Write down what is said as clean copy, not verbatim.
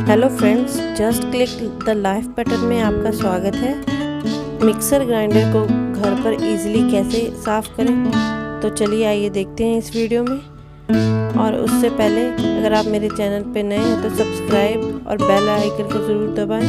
Hello friends, just click the live button में आपका स्वागत है। मिक्सर ग्राइंडर को घर पर इजीली कैसे साफ़ करें, तो चलिए आइए देखते हैं इस वीडियो में। और उससे पहले अगर आप मेरे चैनल पे नए हैं तो सब्सक्राइब और बेल आइकन को ज़रूर दबाएं।